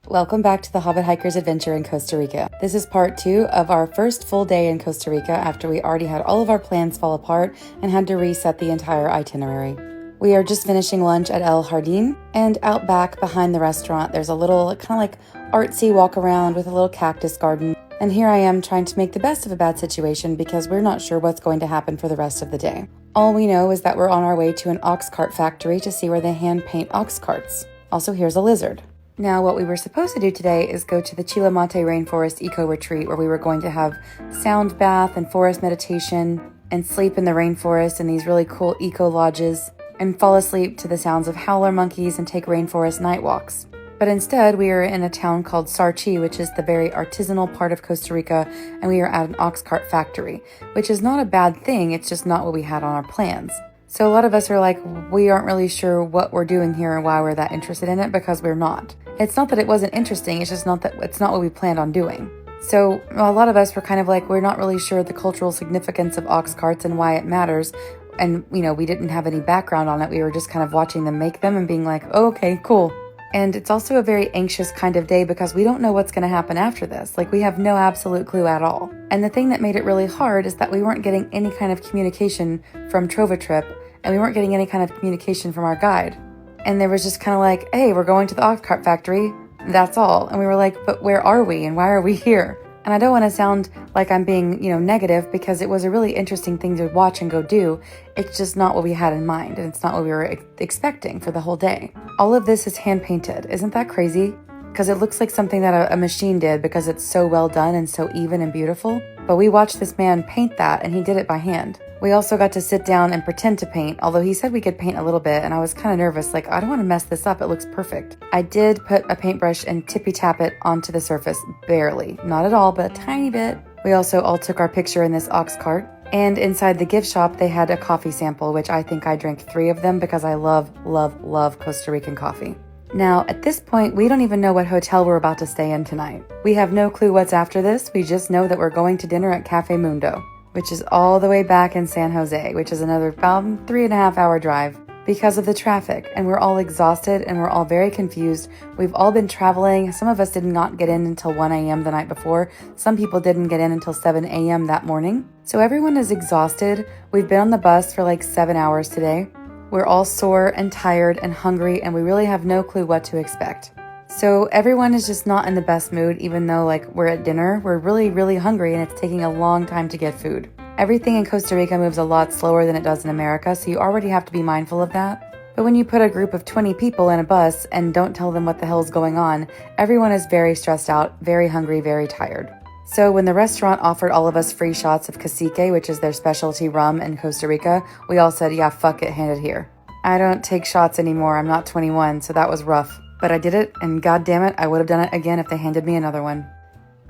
Welcome back to the Hobbit Hikers adventure in Costa Rica. This is part 2 of our first full day in Costa Rica after we already had all of our plans fall apart and had to reset the entire itinerary. We are just finishing lunch at El Jardín, and out back behind the restaurant there's a little kind of like artsy walk around with a little cactus garden. And here I am trying to make the best of a bad situation because we're not sure what's going to happen for the rest of the day. All we know is that we're on our way to an ox cart factory to see where they hand paint ox carts. Also, here's a lizard. Now, what we were supposed to do today is go to the Chilamate Rainforest Eco Retreat, where we were going to have sound bath and forest meditation and sleep in the rainforest in these really cool eco lodges and fall asleep to the sounds of howler monkeys and take rainforest night walks. But instead, we are in a town called Sarchi, which is the very artisanal part of Costa Rica, and we are at an ox cart factory, which is not a bad thing, it's just not what we had on our plans. So a lot of us are like, we aren't really sure what we're doing here and why we're that interested in it, because we're not. It's not that it wasn't interesting, it's just not that it's not what we planned on doing. So a lot of us were kind of like, we're not really sure the cultural significance of ox carts and why it matters. And, we didn't have any background on it. We were just kind of watching them make them and being like, oh, okay, cool. And it's also a very anxious kind of day because we don't know what's going to happen after this. Like, we have no absolute clue at all. And the thing that made it really hard is that we weren't getting any kind of communication from Trova Trip, and we weren't getting any kind of communication from our guide. And there was just kind of like, hey, we're going to the ox cart factory. That's all. And we were like, but where are we and why are we here? And I don't want to sound like I'm being, negative, because it was a really interesting thing to watch and go do. It's just not what we had in mind, and it's not what we were expecting for the whole day. All of this is hand painted. Isn't that crazy? Because it looks like something that a machine did because it's so well done and so even and beautiful. But we watched this man paint that, and he did it by hand. We also got to sit down and pretend to paint, although he said we could paint a little bit, and I was kind of nervous, like, I don't want to mess this up, it looks perfect. I did put a paintbrush and tippy-tap it onto the surface, barely. Not at all, but a tiny bit. We also all took our picture in this ox cart, and inside the gift shop, they had a coffee sample, which I think I drank 3 of them because I love, love, love Costa Rican coffee. Now, at this point, we don't even know what hotel we're about to stay in tonight. We have no clue what's after this, we just know that we're going to dinner at Cafe Mundo, which is all the way back in San Jose, which is another about 3.5 hour drive because of the traffic. And we're all exhausted and we're all very confused. We've all been traveling. Some of us did not get in until 1 a.m. the night before. Some people didn't get in until 7 a.m. that morning. So everyone is exhausted. We've been on the bus for like 7 hours today. We're all sore and tired and hungry, and we really have no clue what to expect. So everyone is just not in the best mood, even though we're at dinner. We're really, really hungry, and it's taking a long time to get food. Everything in Costa Rica moves a lot slower than it does in America, so you already have to be mindful of that. But when you put a group of 20 people in a bus and don't tell them what the hell is going on, everyone is very stressed out, very hungry, very tired. So when the restaurant offered all of us free shots of cacique, which is their specialty rum in Costa Rica, we all said, yeah, fuck it, hand it here. I don't take shots anymore, I'm not 21, so that was rough. But I did it, and god damn it, I would have done it again if they handed me another one.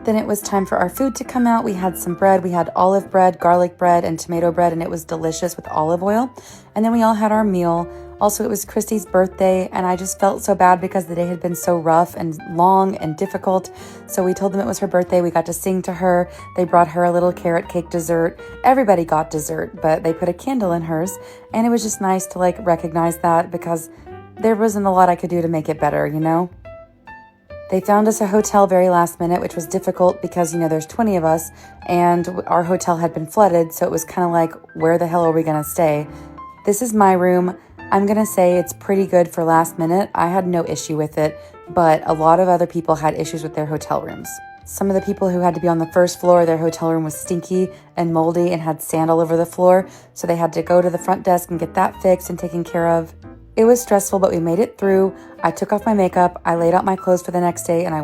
Then it was time for our food to come out. We had some bread. We had olive bread, garlic bread, and tomato bread, and it was delicious with olive oil. And then we all had our meal. Also, it was Christy's birthday, and I just felt so bad because the day had been so rough and long and difficult. So we told them it was her birthday. We got to sing to her. They brought her a little carrot cake dessert. Everybody got dessert, but they put a candle in hers. And it was just nice to recognize that because there wasn't a lot I could do to make it better, They found us a hotel very last minute, which was difficult because, there's 20 of us and our hotel had been flooded. So it was kind of like, where the hell are we going to stay? This is my room. I'm going to say it's pretty good for last minute. I had no issue with it, but a lot of other people had issues with their hotel rooms. Some of the people who had to be on the first floor, their hotel room was stinky and moldy and had sand all over the floor. So they had to go to the front desk and get that fixed and taken care of. It was stressful, but we made it through. I took off my makeup, I laid out my clothes for the next day, and I